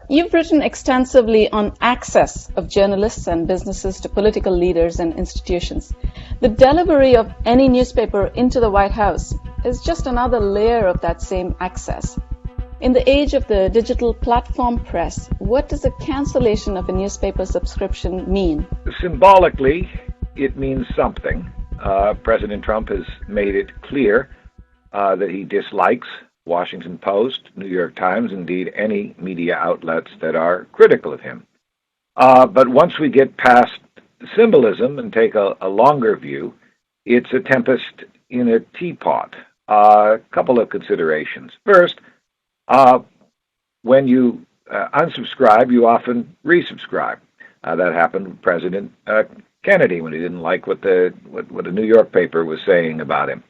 You've written extensively on access of journalists and businesses to political leaders and institutions. The delivery of any newspaper into the White House is just another layer of that same access. In the age of the digital platform press, what does the cancellation of a newspaper subscription mean? Symbolically, it means something. President Trump has made it clear that he dislikes Washington Post, New York Times, indeed any media outlets that are critical of him. But once we get past symbolism and take a longer view, it's a tempest in a teapot. A couple of considerations. First, when you unsubscribe, you often resubscribe. That happened with President Kennedy when he didn't like what a New York paper was saying about him.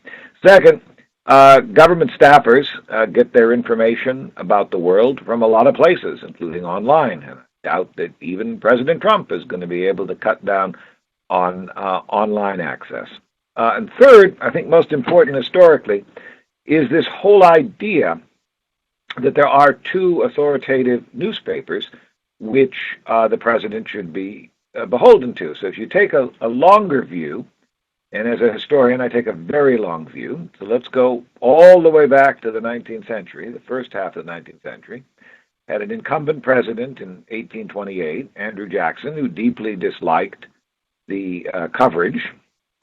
Second, government staffers get their information about the world from a lot of places, including online. And I doubt that even President Trump is going to be able to cut down on online access. And third, I think most important historically, is this whole idea that there are two authoritative newspapers which the president should be beholden to. So if you take a longer view, and as a historian, I take a very long view. So let's go all the way back to the 19th century, the first half of the 19th century. Had an incumbent president in 1828, Andrew Jackson, who deeply disliked the coverage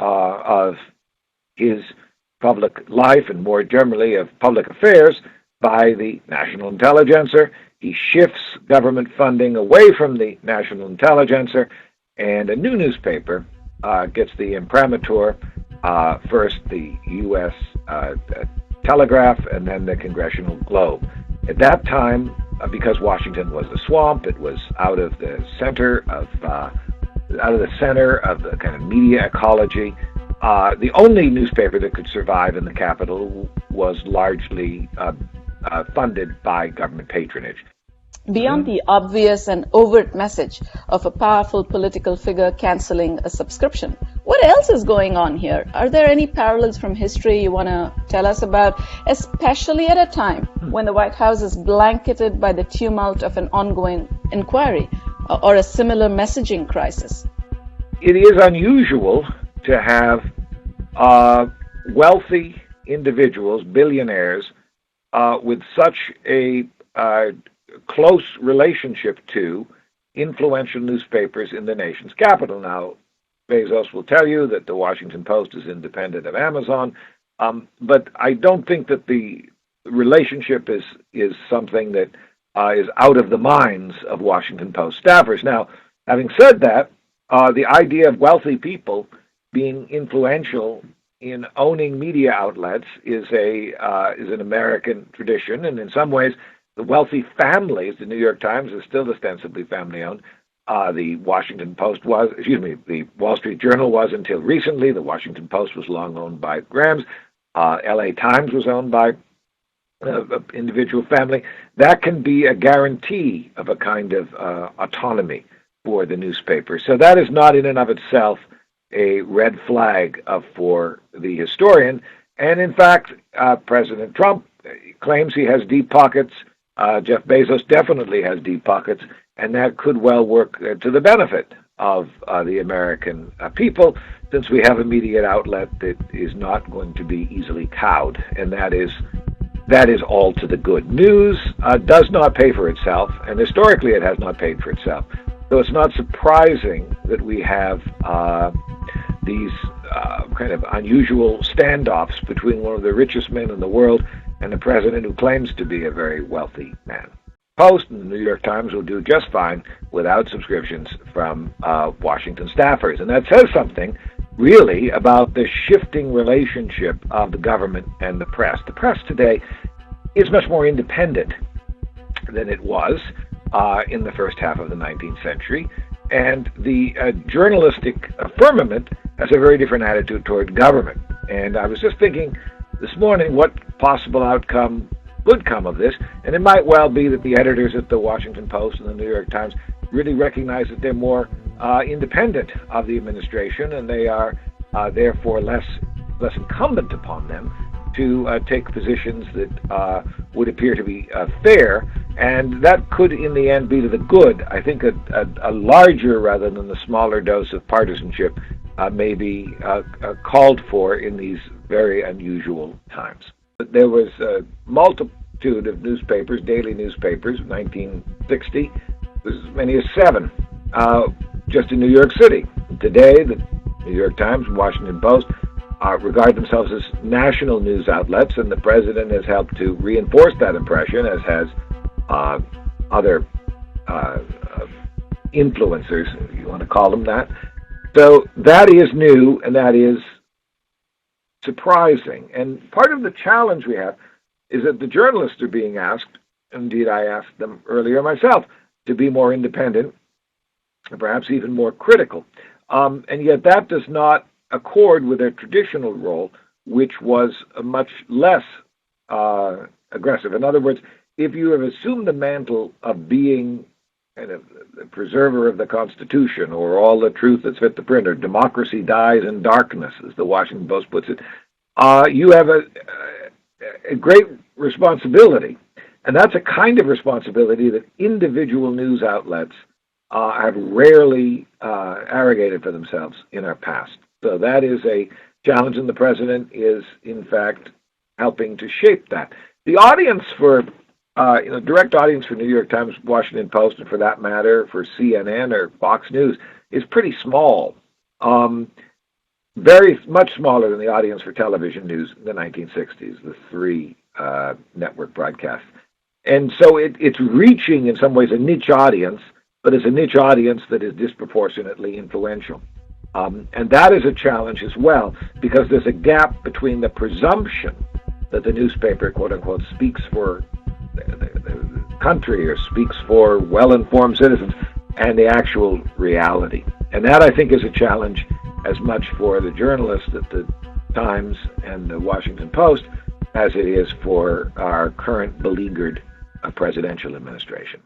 of his public life and more generally of public affairs by the National Intelligencer. He shifts government funding away from the National Intelligencer, and a new newspaper gets the imprimatur, first the U.S. Telegraph and then the Congressional Globe. At that time, because Washington was a swamp, it was out of the center of the kind of media ecology. The only newspaper that could survive in the capital was largely funded by government patronage. Beyond the obvious and overt message of a powerful political figure canceling a subscription, what else is going on here? Are there any parallels from history you want to tell us about, especially at a time when the White House is blanketed by the tumult of an ongoing inquiry or a similar messaging crisis? It is unusual to have wealthy individuals, billionaires, with such a close relationship to influential newspapers in the nation's capital. Now, Bezos will tell you that the Washington Post is independent of Amazon, but I don't think that the relationship is something that is out of the minds of Washington Post staffers. Now, having said that, the idea of wealthy people being influential in owning media outlets is an American tradition, and in some ways, the wealthy families, the New York Times is still ostensibly family-owned. The the Wall Street Journal was until recently. The Washington Post was long owned by Grahams. LA Times was owned by an individual family. That can be a guarantee of a kind of autonomy for the newspaper. So that is not in and of itself a red flag for the historian. And in fact, President Trump claims he has deep pockets. Jeff Bezos definitely has deep pockets, and that could well work to the benefit of the American people, since we have a media outlet that is not going to be easily cowed, and that is all to the good. News does not pay for itself, and historically it has not paid for itself. So it's not surprising that we have these kind of unusual standoffs between one of the richest men in the world and the president who claims to be a very wealthy man. Post and the New York Times will do just fine without subscriptions from Washington staffers. And that says something, really, about the shifting relationship of the government and the press. The press today is much more independent than it was in the first half of the 19th century. And the journalistic firmament has a very different attitude toward government. And I was just thinking this morning what possible outcome would come of this, and it might well be that the editors at the Washington Post and the New York Times really recognize that they're more independent of the administration, and they are therefore less incumbent upon them to take positions that would appear to be fair, and that could, in the end, be to the good. I think a larger rather than the smaller dose of partisanship may be called for in these very unusual times. There was a multitude of newspapers, daily newspapers, 1960, as many as 7, just in New York City. Today, the New York Times and Washington Post regard themselves as national news outlets, and the president has helped to reinforce that impression, as has other influencers, if you want to call them that. So that is new, and that is surprising. And part of the challenge we have is that the journalists are being asked, indeed I asked them earlier myself, to be more independent, and perhaps even more critical. And yet that does not accord with their traditional role, which was much less aggressive. In other words, if you have assumed the mantle of being kind of the preserver of the Constitution, or all the truth that's fit the print, or democracy dies in darkness, as the Washington Post puts it, you have a great responsibility. And that's a kind of responsibility that individual news outlets have rarely arrogated for themselves in our past. So that is a challenge, and the president is, in fact, helping to shape that. The audience for, direct audience for New York Times, Washington Post, and for that matter, for CNN or Fox News, is pretty small. Very much smaller than the audience for television news in the 1960s, the 3 network broadcasts. And so it's reaching, in some ways, a niche audience, but it's a niche audience that is disproportionately influential. And that is a challenge as well, because there's a gap between the presumption that the newspaper, quote-unquote, speaks for the country or speaks for well-informed citizens, and the actual reality. And that, I think, is a challenge as much for the journalists at the Times and the Washington Post as it is for our current beleaguered presidential administration.